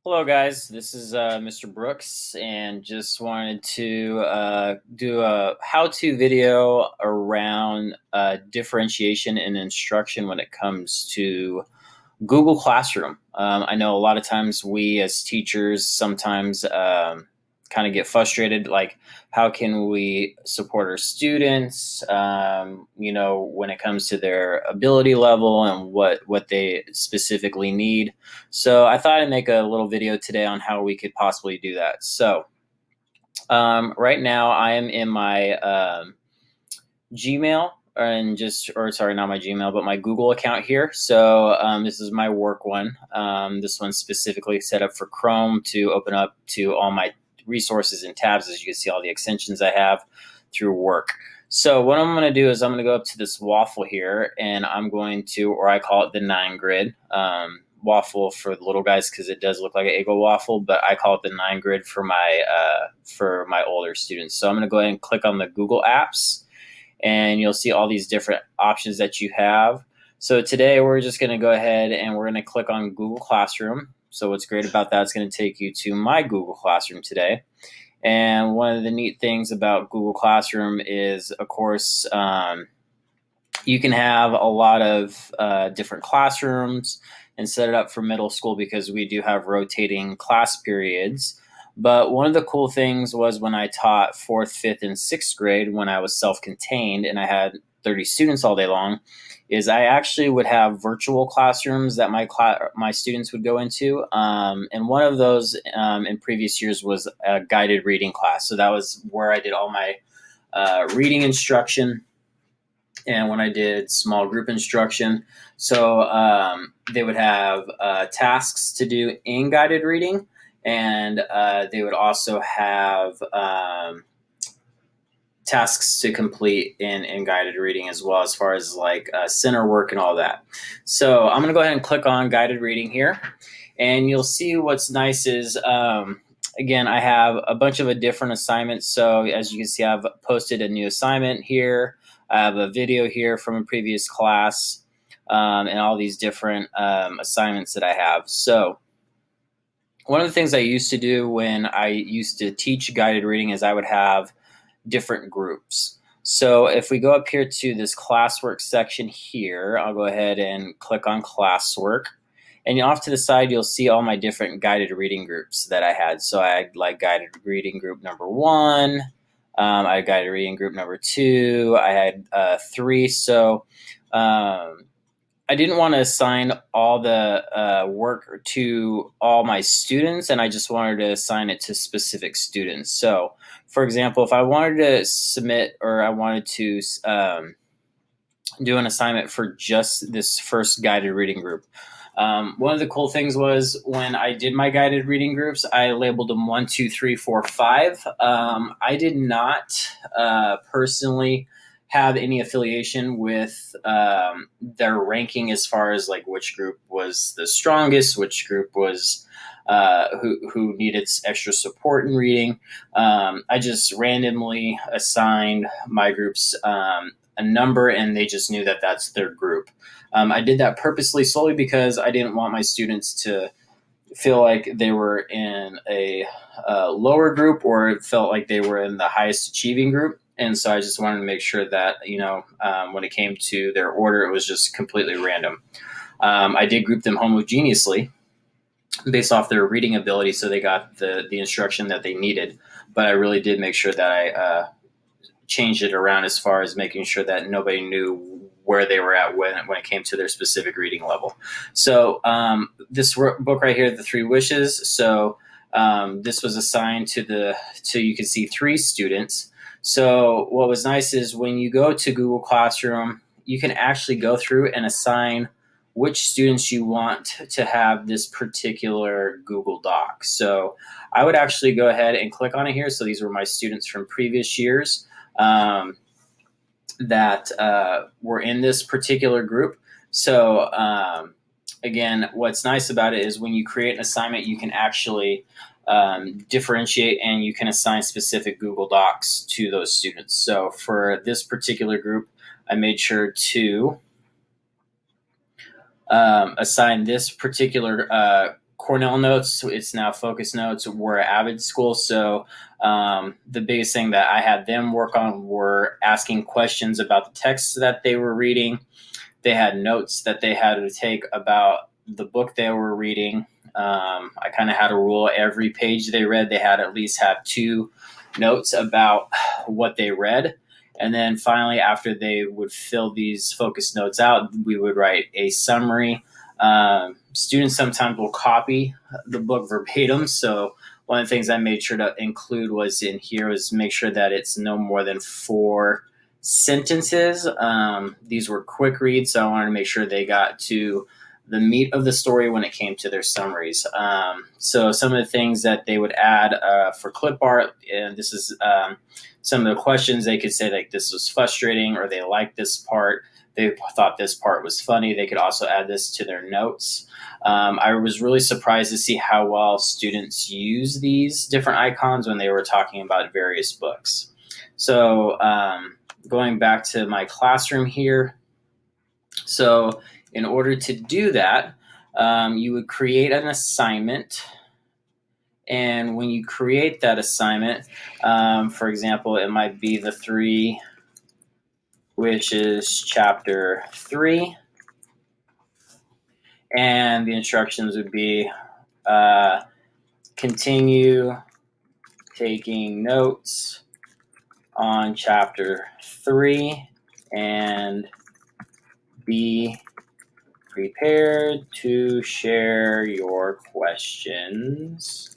Hello, guys. This is Mr. Brooks, and just wanted to do a how-to video around differentiation in instruction when it comes to Google Classroom. I know a lot of times we as teachers sometimes kind of get frustrated, like how can we support our students, when it comes to their ability level and what they specifically need. So I thought I'd make a little video today on how we could possibly do that. So right now I am in my Gmail and or sorry, not my Gmail, but my Google account here. So this is my work one. This one's specifically set up for Chrome to open up to all my resources and tabs. As you can see, all the extensions I have through work. So what I'm going to do is I'm going to go up to this waffle here, and I'm going to, or I call it the 9 grid. Waffle for the little guys because it does look like an Eggo waffle, but I call it the 9 grid for my older students. So I'm going to go ahead and click on the Google Apps, and you'll see all these different options that you have. So today we're just going to go ahead and we're going to click on Google Classroom. So what's great about that, it's going to take you to my Google Classroom today. And one of the neat things about Google Classroom is, of course, you can have a lot of different classrooms and set it up for middle school because we do have rotating class periods. But one of the cool things was when I taught 4th, 5th, and 6th grade, when I was self-contained and I had 30 students all day long, is I actually would have virtual classrooms that my students would go into. And one of those in previous years was a guided reading class. So that was where I did all my reading instruction and when I did small group instruction. So they would have tasks to do in guided reading, and they would also have tasks to complete in guided reading as well, as far as like center work and all that. So I'm going to go ahead and click on guided reading here, and you'll see what's nice is again, I have a bunch of different assignments. So as you can see, I've posted a new assignment here. I have a video here from a previous class, and all these different assignments that I have. So one of the things I used to do when I used to teach guided reading is I would have different groups. So if we go up here to this classwork section here, I'll go ahead and click on classwork. And off to the side, you'll see all my different guided reading groups that I had. So I had like guided reading group number 1. I had guided reading group number 2. I had 3. So I didn't want to assign all the work to all my students, and I just wanted to assign it to specific students. So, for example, if I wanted to submit or I wanted to do an assignment for just this first guided reading group, one of the cool things was when I did my guided reading groups, I labeled them 1, 2, 3, 4, 5. I did not personally have any affiliation with their ranking as far as like which group was the strongest, which group was who needed extra support in reading. I just randomly assigned my groups a number, and they just knew that that's their group. I did that purposely solely because I didn't want my students to feel like they were in a lower group or felt like they were in the highest achieving group. And so I just wanted to make sure that, when it came to their order, it was just completely random. I did group them homogeneously based off their reading ability, so they got the instruction that they needed. But I really did make sure that I changed it around as far as making sure that nobody knew where they were at when it came to their specific reading level. So this book right here, The Three Wishes. So this was assigned to you can see 3 students. So what was nice is when you go to Google Classroom, you can actually go through and assign which students you want to have this particular Google Doc. So I would actually go ahead and click on it here. So these were my students from previous years that were in this particular group. So again, what's nice about it is when you create an assignment, you can actually differentiate and you can assign specific Google Docs to those students. So for this particular group, I made sure to assign this particular Cornell Notes. It's now Focus Notes. We're at Avid School. So the biggest thing that I had them work on were asking questions about the texts that they were reading. They had notes that they had to take about the book they were reading. I kind of had a rule: every page they read, they had at least have 2 notes about what they read. And then finally, after they would fill these focus notes out, we would write a summary. Students sometimes will copy the book verbatim. So one of the things I made sure to include was in here was make sure that it's no more than 4 sentences. These were quick reads, so I wanted to make sure they got to the meat of the story when it came to their summaries. So some of the things that they would add for clip art, and this is some of the questions they could say, like, this was frustrating, or they liked this part, they thought this part was funny. They could also add this to their notes. I was really surprised to see how well students use these different icons when they were talking about various books. So going back to my classroom here. So in order to do that, you would create an assignment. And when you create that assignment, for example, it might be the 3 Wishes Chapter 3. And the instructions would be continue taking notes on Chapter 3 and be prepared to share your questions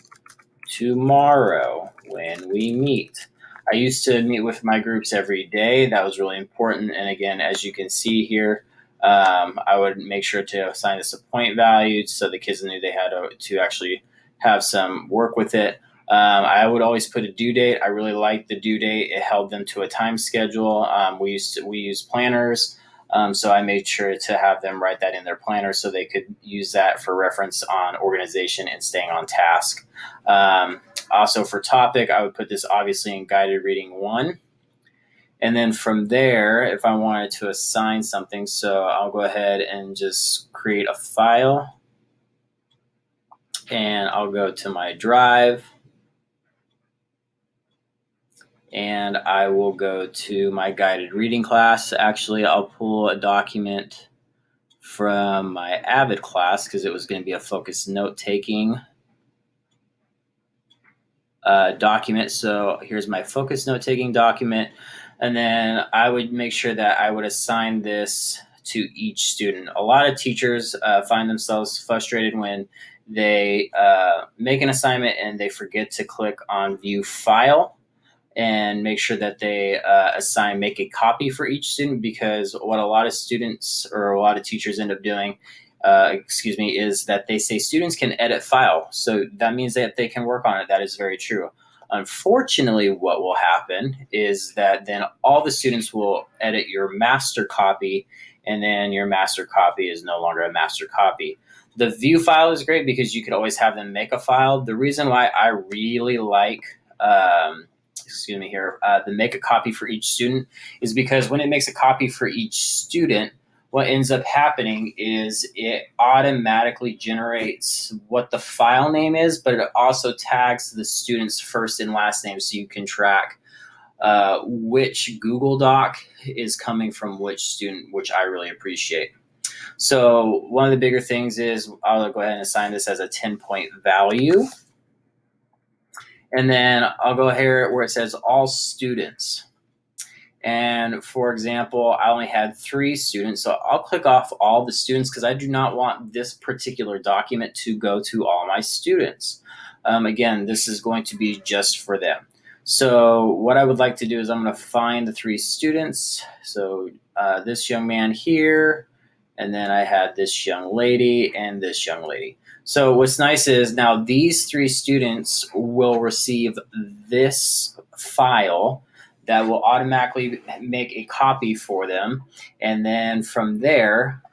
tomorrow when we meet. I used to meet with my groups every day. That was really important. And again, as you can see here, I would make sure to assign this a point value so the kids knew they had to actually have some work with it. I would always put a due date. I really liked the due date. It held them to a time schedule. We used planners. So I made sure to have them write that in their planner so they could use that for reference on organization and staying on task. Also for topic, I would put this obviously in guided reading 1. And then from there, if I wanted to assign something, so I'll go ahead and just create a file. And I'll go to my drive. And I will go to my guided reading class. Actually, I'll pull a document from my Avid class because it was going to be a focused note-taking document. So here's my focused note-taking document. And then I would make sure that I would assign this to each student. A lot of teachers find themselves frustrated when they make an assignment and they forget to click on View File and make sure that they make a copy for each student, because what a lot of students or a lot of teachers end up doing, is that they say students can edit file. So that means that they can work on it. That is very true. Unfortunately, what will happen is that then all the students will edit your master copy, and then your master copy is no longer a master copy. The view file is great because you could always have them make a file. The reason why I really like the make a copy for each student is because when it makes a copy for each student, what ends up happening is it automatically generates what the file name is, but it also tags the student's first and last name so you can track which Google Doc is coming from which student, which I really appreciate. So one of the bigger things is I'll go ahead and assign this as a 10-point value. And then I'll go here where it says all students. And for example, I only had 3 students. So I'll click off all the students because I do not want this particular document to go to all my students. Again, this is going to be just for them. So what I would like to do is I'm going to find the 3 students. So this young man here, and then I had this young lady and this young lady. So what's nice is now these 3 students will receive this file that will automatically make a copy for them. And then from there,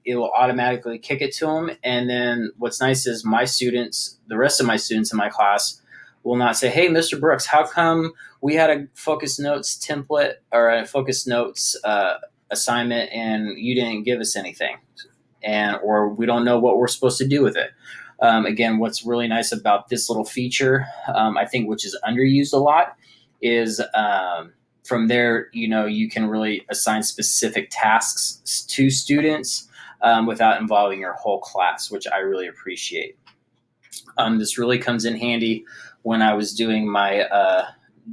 it will automatically kick it to them. And then what's nice is my students, the rest of my students in my class, will not say, hey, Mr. Brooks, how come we had a focus notes template or a focus notes assignment and you didn't give us anything? Or we don't know what we're supposed to do with it. Again, what's really nice about this little feature, I think, which is underused a lot, is from there, you can really assign specific tasks to students without involving your whole class, which I really appreciate. This really comes in handy when I was doing my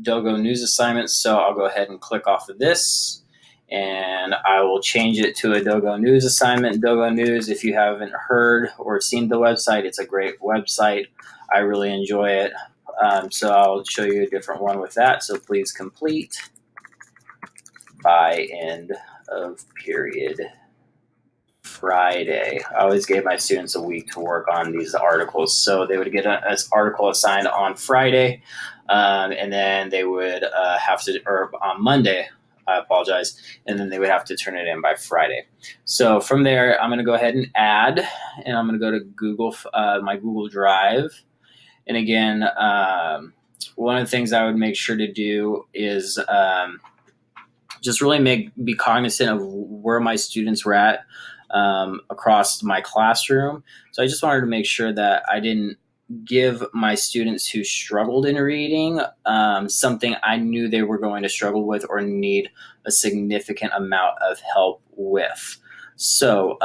Dogo news assignments. So I'll go ahead and click off of this, and I will change it to a Dogo news assignment. Dogo News, if you haven't heard or seen the website, it's a great website. I really enjoy it. So I'll show you a different one with that. So please complete by end of period Friday. I always gave my students a week to work on these articles. So they would get an article assigned on Friday, and then they would have to, or on Monday, I apologize, and then they would have to turn it in by Friday. So from there, I'm going to go ahead and add, and I'm going to go to Google, my Google Drive. And again, one of the things I would make sure to do is just really be cognizant of where my students were at across my classroom. So I just wanted to make sure that I didn't give my students who struggled in reading something I knew they were going to struggle with or need a significant amount of help with. So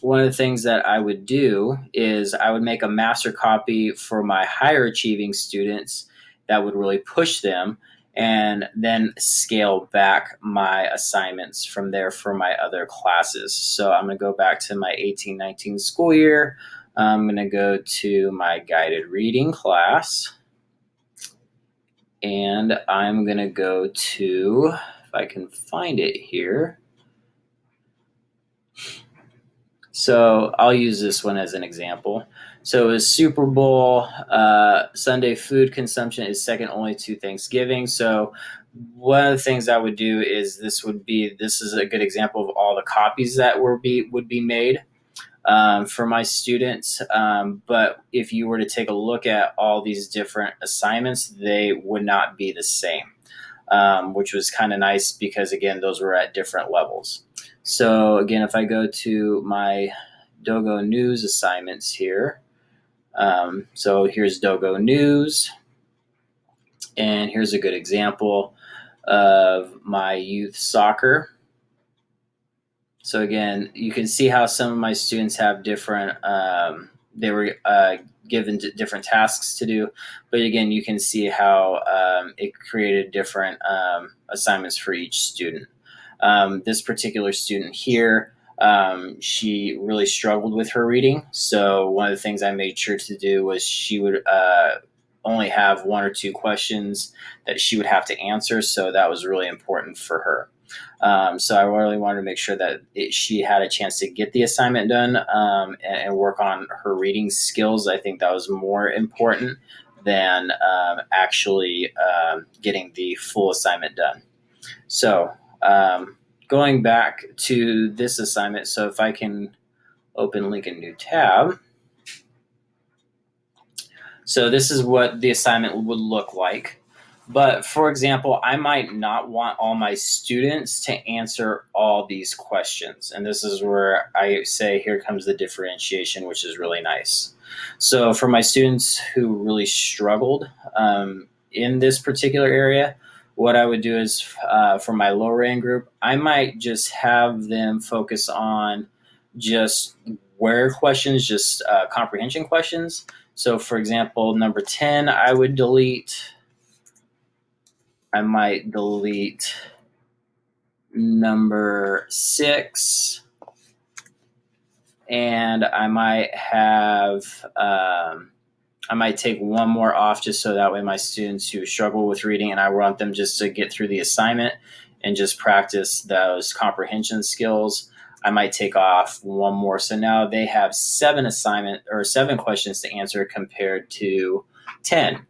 one of the things that I would do is I would make a master copy for my higher achieving students that would really push them, and then scale back my assignments from there for my other classes. So I'm going to go back to my 18-19 school year. I'm going to go to my guided reading class, and I'm going to go to, if I can find it here. So I'll use this one as an example. So it was Super Bowl, Sunday food consumption is second only to Thanksgiving. So one of the things I would do is this is a good example of all the copies that would be made for my students. But if you were to take a look at all these different assignments, they would not be the same, which was kind of nice because, again, those were at different levels. So again, if I go to my Dogo News assignments here, so here's Dogo News, and here's a good example of my youth soccer. So again, you can see how some of my students have different, they were given different tasks to do, but again, you can see how it created different assignments for each student. This particular student here, she really struggled with her reading. So one of the things I made sure to do was she would only have one or two questions that she would have to answer. So that was really important for her. So I really wanted to make sure that she had a chance to get the assignment done and work on her reading skills. I think that was more important than actually getting the full assignment done. So going back to this assignment, so if I can open link a new tab. So this is what the assignment would look like. But for example, I might not want all my students to answer all these questions. And this is where I say, here comes the differentiation, which is really nice. So for my students who really struggled in this particular area, what I would do is for my lower rank group, I might just have them focus on just where questions, just comprehension questions. So for example, number 10, I would delete. I might delete number 6, and I might have, I might take one more off just so that way my students who struggle with reading and I want them just to get through the assignment and just practice those comprehension skills, I might take off one more. So now they have 7 questions to answer compared to 10.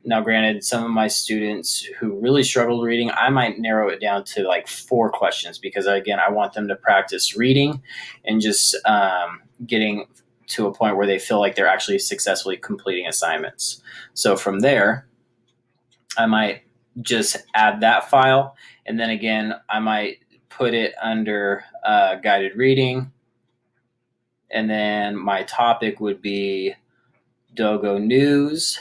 Now, granted, some of my students who really struggled reading, I might narrow it down to like 4 questions because, again, I want them to practice reading and just getting to a point where they feel like they're actually successfully completing assignments. So from there, I might just add that file. And then again, I might put it under guided reading. and then my topic would be Dogo News.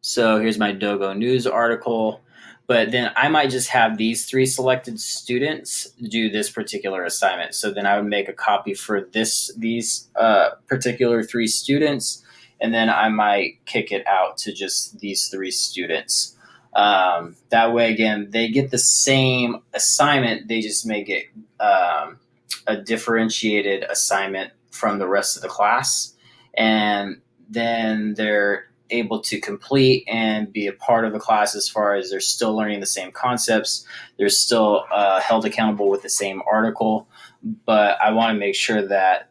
So here's my Dogo News article. But then I might just have these 3 selected students do this particular assignment. So then I would make a copy for these particular 3 students, and then I might kick it out to just these 3 students. That way, again, they get the same assignment. They just may get a differentiated assignment from the rest of the class, and then they're able to complete and be a part of the class as far as they're still learning the same concepts. They're still held accountable with the same article, but I want to make sure that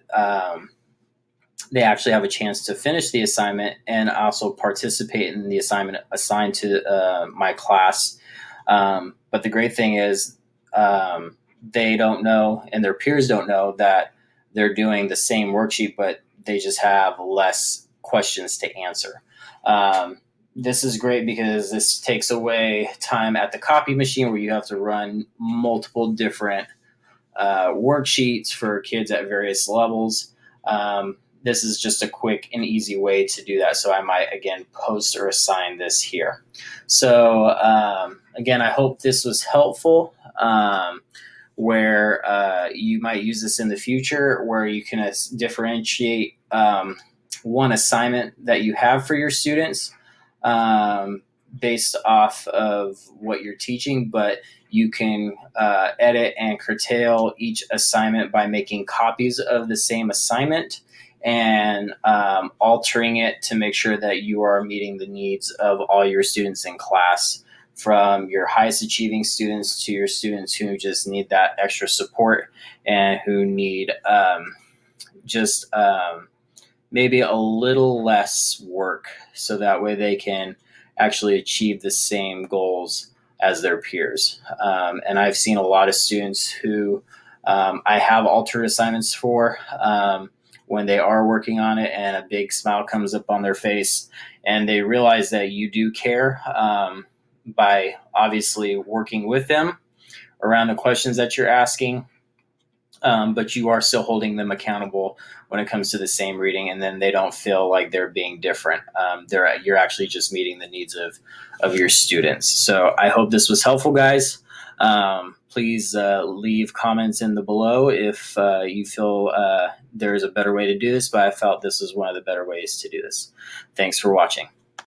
they actually have a chance to finish the assignment and also participate in the assignment assigned to my class. But the great thing is they don't know, and their peers don't know, that they're doing the same worksheet, but they just have less questions to answer. This is great because this takes away time at the copy machine where you have to run multiple different worksheets for kids at various levels. This is just a quick and easy way to do that. So I might, again, post or assign this here. So again, I hope this was helpful, where you might use this in the future, where you can differentiate one assignment that you have for your students based off of what you're teaching, but you can edit and curtail each assignment by making copies of the same assignment and altering it to make sure that you are meeting the needs of all your students in class, from your highest achieving students to your students who just need that extra support and who need just maybe a little less work, so that way they can actually achieve the same goals as their peers. And I've seen a lot of students who I have altered assignments for when they are working on it, and a big smile comes up on their face, and they realize that you do care by obviously working with them around the questions that you're asking. But you are still holding them accountable when it comes to the same reading, and then they don't feel like they're being different. You're actually just meeting the needs of your students. So I hope this was helpful, guys. Please leave comments in the below if you feel there's a better way to do this, but I felt this was one of the better ways to do this. Thanks for watching.